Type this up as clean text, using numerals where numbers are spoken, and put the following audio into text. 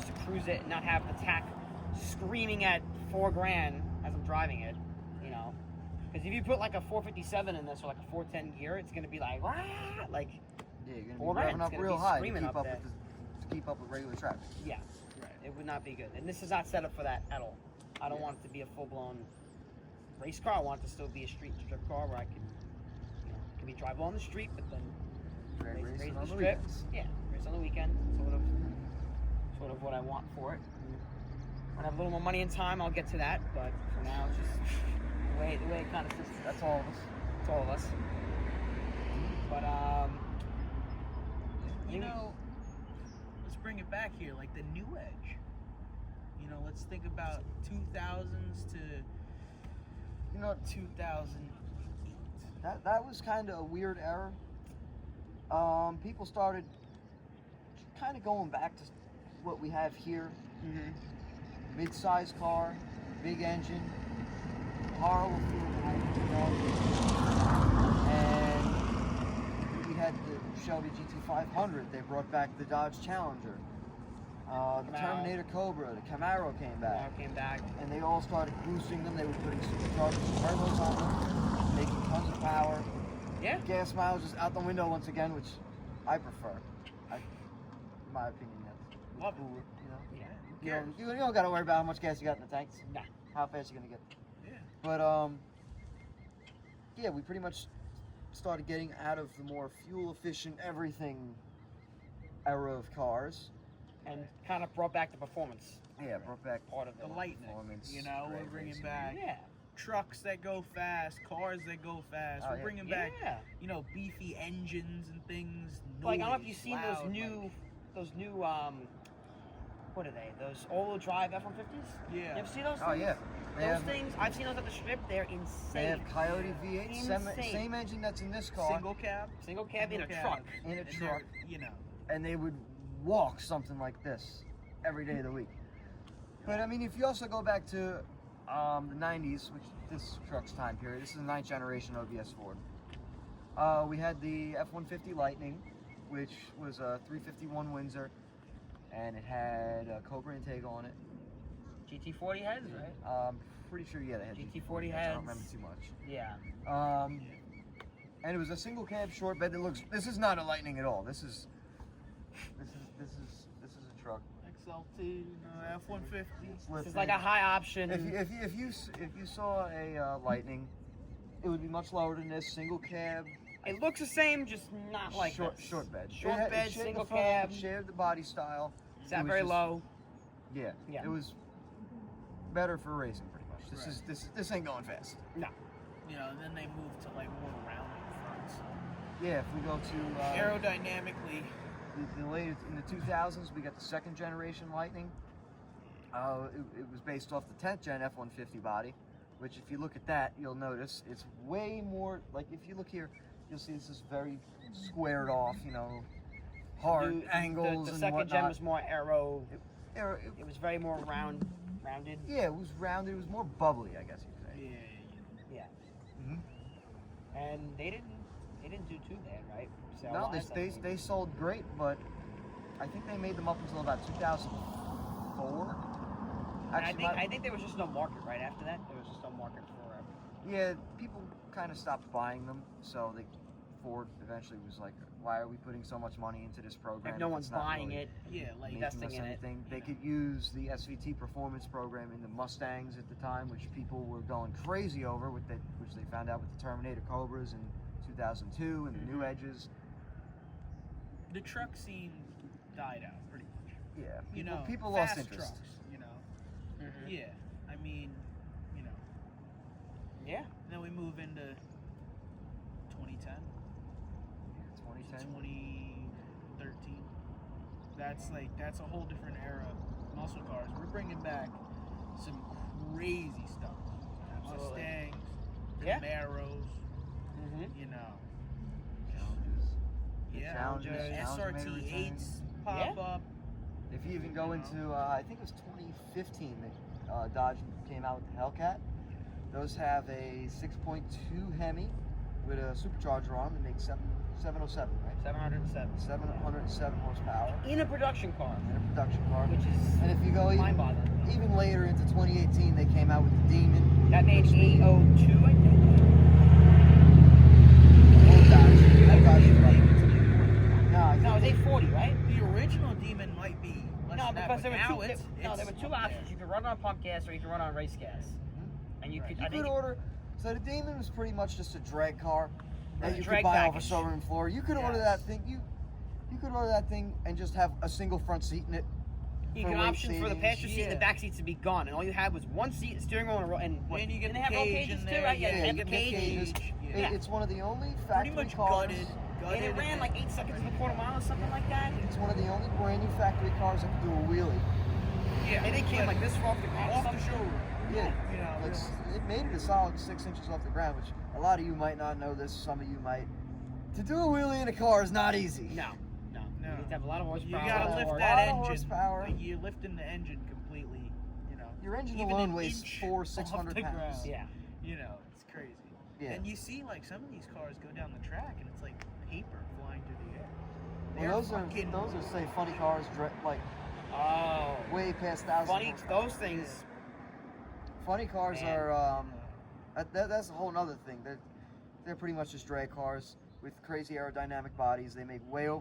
just to cruise it and not have the tack screaming at $4,000 as I'm driving it, you know. Because if you put like a 457 in this or like a 410 gear, it's gonna be like, wah! Like, yeah, you're gonna be $4,000. revving It's up gonna real be high to screaming keep up up with to keep up with regular traffic. Yeah, Right. it would not be good. And this is not set up for that at all. I don't want it to be a full-blown race car. I want it to still be a street strip car where I can, you know, can be drivable on the street, but then Drag race racing the on the strip. weekends. Yeah, race on the weekend. Sort of what I want for it. When I have a little more money and time, I'll get to that. But for now, it's just the way it kind of sits. That's all of us. It's all of us. But You know, let's bring it back here, like the new Edge. You know, let's think about 2000s to 2008. That was kind of a weird era. People started kind of going back to what we have here. mm-hmm. Mid-size car, big engine, horrible fuel economy, and we had the Shelby GT500. They brought back the Dodge Challenger, the Camaro. Terminator Cobra, the Camaro came back. Now came back. And they all started boosting them. They were putting superchargers and turbos on them, making tons of power. Yeah. Gas mileage is out the window once again, which I prefer. In my opinion, that's Love it. cooler, you know. Yeah. You don't got to worry about how much gas you got in the tanks, Nah. how fast you're gonna get. Yeah. But yeah, we pretty much started getting out of the more fuel efficient everything era of cars. And kind of brought back the performance Yeah, brought back part of The it. lightning. performance, You know, we're drag bringing racing. back Yeah. trucks that go fast, cars that go fast. Oh, We're yeah. bringing Yeah. back, you know, beefy engines and things. Like, I don't know if noise, you've seen loud, those new, what are they? Those all-wheel drive F-150s? Yeah. You ever see those things? Oh yeah, Those things, I've seen those at the strip. They're insane. They have Coyote V8, Insane. same engine that's in this car, single cab. Single cab in a Single truck. cab. in a And truck, they're, you know, and they would walk something like this every day of the week. But I mean, if you also go back to the 90s, which this truck's time period, this is the 9th generation OBS Ford. We had the F-150 Lightning, which was a 351 Windsor, and it had a Cobra Intego on it. GT40 heads, right? Pretty sure, yeah, they had GT40 I heads. don't remember too much. Yeah. And it was a single cab short bed that looks. This is not a Lightning at all. This is a truck. XLT, F-150. This is like a high option. If you saw a Lightning, it would be much lower than this. Single cab. It looks the same, just not like short this. short bed. Short It had- bed, it shared single the front cab. end, shared the body style. Sat It was very just- low. Yeah, Yeah. It was better for racing, pretty much. This Right. is this ain't going fast. No. You know, and then they moved to like more rounded fronts. Yeah, if we go to Aerodynamically, the latest in the 2000s, we got the 2nd generation Lightning. It was based off the 10th gen F-150 body, which if you look at that, you'll notice it's way more, like if you look here, you'll see this is very squared off, you know, hard angles The and second gen whatnot. was more aero. It- It was very more rounded. yeah, it was rounded, it was more bubbly, I guess you could yeah, say. Yeah. Mhm. And they didn't do too bad, right? So No, they sold great, but I think they made them up until about 2004. I think there was just no market right after that. There was just no market for it. Yeah, people kind of stopped buying them, so Ford eventually was like, "Why are we putting so much money into this program? If no if one's it's not buying really it, yeah, like making investing us in it, anything?" They know. could use the SVT performance program in the Mustangs at the time, which people were going crazy over, which they found out with the Terminator Cobras in 2002 and the new Edges. the truck scene died out pretty much. Yeah, people, You know, people lost fast interest. trucks. You know, Mhm. yeah. I mean, you know. Yeah. Then we move into 2010 to 2010. 2013. That's a whole different era of muscle cars. We're bringing back some crazy stuff. Absolutely. Mustangs, Yeah. Camaros, Mm-hmm. you know. Challenges. Yeah, Challenges, SRT Challenger 8s pop Yeah. up. If you even go into, I think it was 2015 that Dodge came out with the Hellcat. Those have a 6.2 Hemi with a supercharger on them, they make 707, right? 707. 707 horsepower In a production car, in a production car. which is And if you go mind-boggling. even later into 2018, they came out with the Demon. That made which- 802, I think. Old Dodge. Old Dodge Original truck. Demon's an import. No, I No, it was think 840, right? The original Demon might be less No, than that, because but there were now two. it's, No, there were it's two up there. options. You could run on pump gas or you could run on race gas. And you Right. could. you I think could order. So the Demon was pretty much just a drag car that a you could drag buy off a package. showroom floor. You could order Yes. that thing. You could order that thing and just have a single front seat in it. you for could weight option for the savings. passenger seat and the Yeah. back seats to be gone, and all you had was one seat, steering wheel, and what? And you get didn't the they have roll cage cages in too, there, right? yeah, Yeah, you you had get the the cage. cage. It- Yeah. It's one of the only Pretty factory much cars. gutted. And it ran like 8 seconds to a quarter mile or something like that. It's one of the only brand new factory cars that can do a wheelie. Yeah, And they came like this far off the ground. off the showroom. Yeah. You know, Like, it made it a solid 6 inches off the ground, which a lot of you might not know this. Some of you might. To do a wheelie in a car is not easy. No. No. You need to have a lot of you horsepower. gotta a lift lot that of engine. horsepower. Like, you're lifting the engine completely. You know, Your engine even alone an weighs inch 600 off the pounds. ground. Yeah. You know, it's crazy. Yeah. And you see, like, some of these cars go down the track, and it's like paper flying through the air. They're Well, those are say funny cars, like Oh. way past 1,000. Funny. horsepower. Those things. Funny cars Man. are that's a whole nother thing. They're pretty much just drag cars with crazy aerodynamic bodies. They make way over